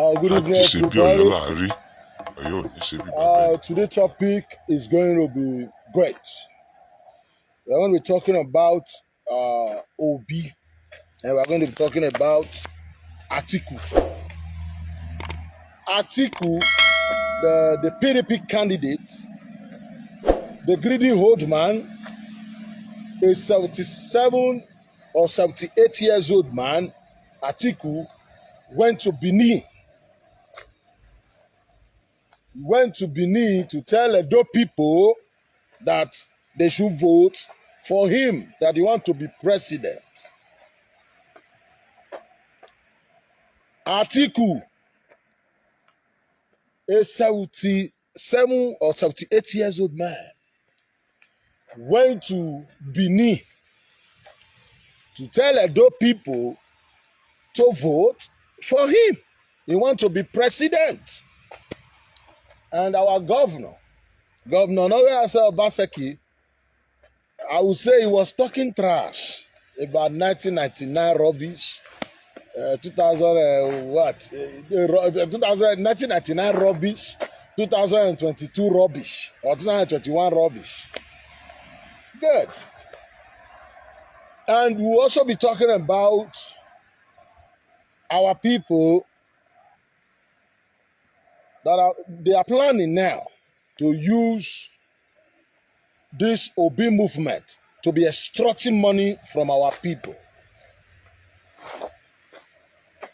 Good evening, Ajisebi everybody. Ajisebi Today's topic is going to be great. We're going to be talking about Obi, and we're going to be talking about Atiku. Atiku, the PDP candidate, the greedy old man, a 77 or 78 years old man. Atiku went to Benin. Went to Benin to tell Edo people that they should vote for him, that he wants to be president. Atiku, a 77 or 78 years old man, went to Benin to tell Edo people to vote for him. He wants to be president. And our governor Noah Obaseki, I would say he was talking trash about 1999 rubbish, 1999 rubbish, 2022 rubbish, or 2021 rubbish. Good. And we'll also be talking about our people that they are planning now to use this Obi movement to be extracting money from our people.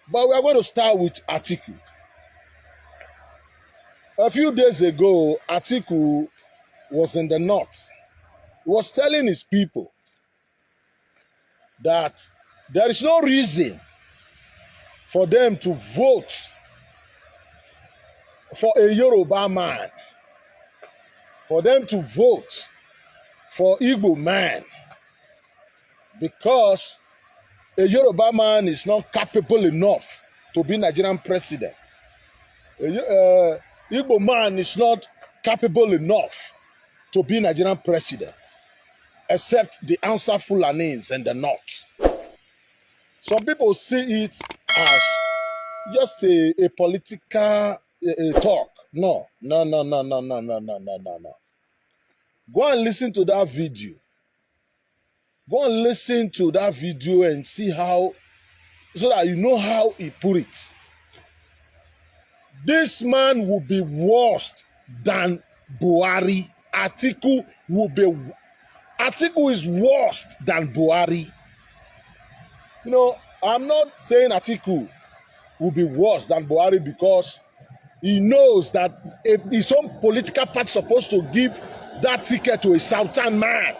But we are going to start with Atiku. A few days ago, Atiku was in the north. He was telling his people that there is no reason for them to vote for a Yoruba man, for them to vote for Igbo man, because a Yoruba man is not capable enough to be Nigerian president. Igbo man is not capable enough to be Nigerian president, except the Ansa Fulanis and the North. Some people see it as just a political talk. No. Go and listen to that video. Go and listen to that video and see how, so that you know how he put it. This man will be worse than Buhari. Atiku is worse than Buhari. You know, I'm not saying Atiku will be worse than Buhari because he knows that his own political party supposed to give that ticket to a Southern man.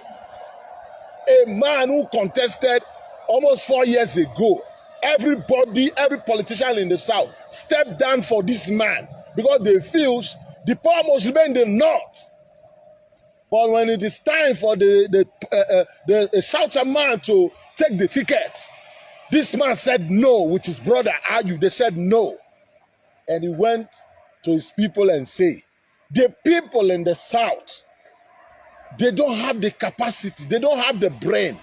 A man who contested almost 4 years ago. Every politician in the South stepped down for this man because they feel the power must remain in the North. But when it is time for the Southern man to take the ticket, this man said no with his brother argued. They said no. And he went to his people and say, the people in the South, they don't have the capacity, they don't have the brain.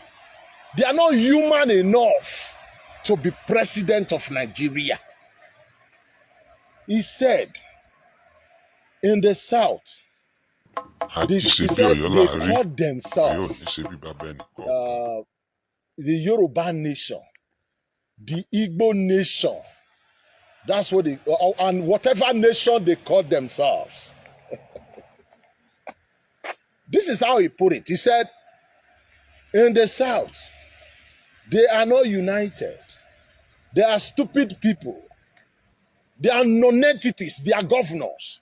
They are not human enough to be president of Nigeria. He said, in the South, they call themselves the Yoruba nation, the Igbo nation. That's what they, and whatever nation they call themselves. This is how he put it. He said, in the South, they are not united. They are stupid people. They are non-entities. They are governors.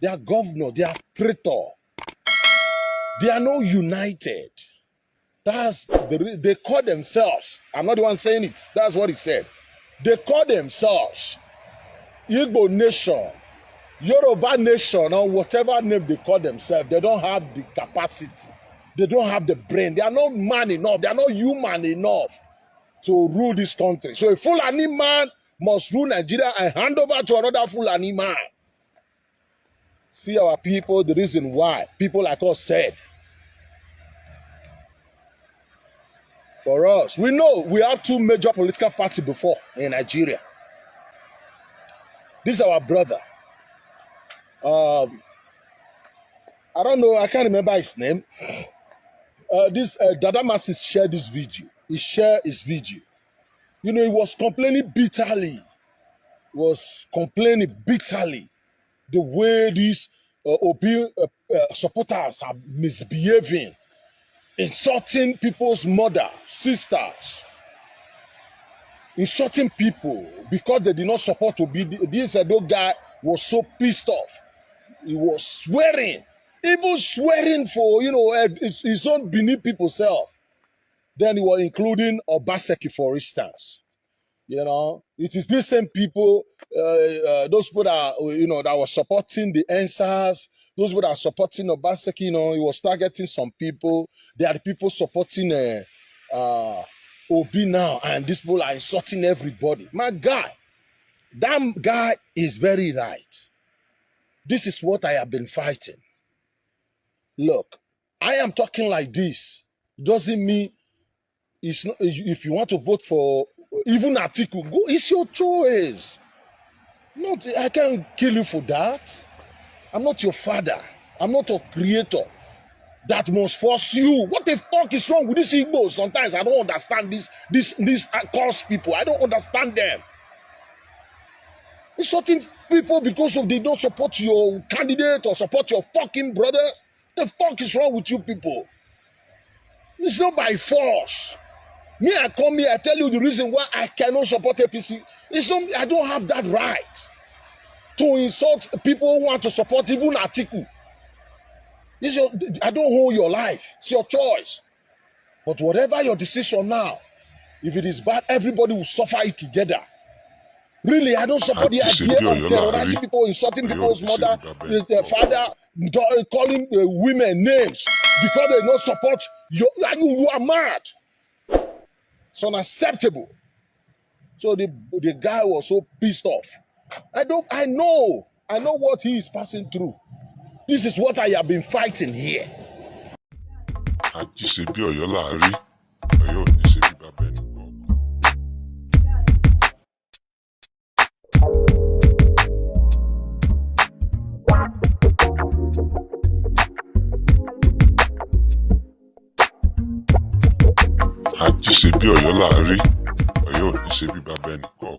They are governors. They are traitor. They are not united. They call themselves. I'm not the one saying it. That's what he said. They call themselves Igbo nation, Yoruba nation, or whatever name they call themselves. They don't have the capacity. They don't have the brain. They are not man enough. They are not human enough to rule this country. So a Fulani man must rule Nigeria and hand over to another Fulani man. See our people, the reason why people like us said, for us, we know we have two major political parties before in Nigeria. This is our brother. Um, I don't know. I can't remember his name. This Dada Masis shared this video. He shared his video. You know, he was complaining bitterly. The way these Obi supporters are misbehaving, insulting people's mother, sisters, insulting people because they did not support Obi. This Edo guy was so pissed off. He was swearing, even swearing for, you know, his own Benin people self. Then he was including Obaseki, for instance. You know, it is these same people, those people that, you know, that were supporting the answers, those people that are supporting Obaseki, you know, he was targeting some people. They are the people supporting Obi now, and these people are insulting everybody. My guy, that guy is very right. This is what I have been fighting. Look, I am talking like this. Doesn't mean it's not, if you want to vote for even Atiku, go, it's your choice. Not, I can't kill you for that. I'm not your father. I'm not your creator that must force you. What the fuck is wrong with these Igbos? Sometimes I don't understand these cause people. I don't understand them. Insulting people because of they don't support your candidate or support your fucking brother. The fuck is wrong with you people? It's not by force. Me, I come here, I tell you the reason why I cannot support APC. It's not, I don't have that right to insult people who want to support even Atiku. I don't hold your life. It's your choice. But whatever your decision now, if it is bad, everybody will suffer it together. Really, I don't support the idea of terrorizing people, insulting people's mother, their father, calling women names because they don't support you. You are mad. It's unacceptable. So the guy was so pissed off. I know what he is passing through. This is what I have been fighting here. Ajisebi Ọ̀yọ́ láàárí, Ọ̀yọ́ ò ní ṣe bí bàbá ẹni kọ̀ọ̀kan. Ajisebi Ọ̀yọ́ láàárí, Ọ̀yọ́ ò ní ṣe bí bàbá ẹni kọ̀ọ̀kan.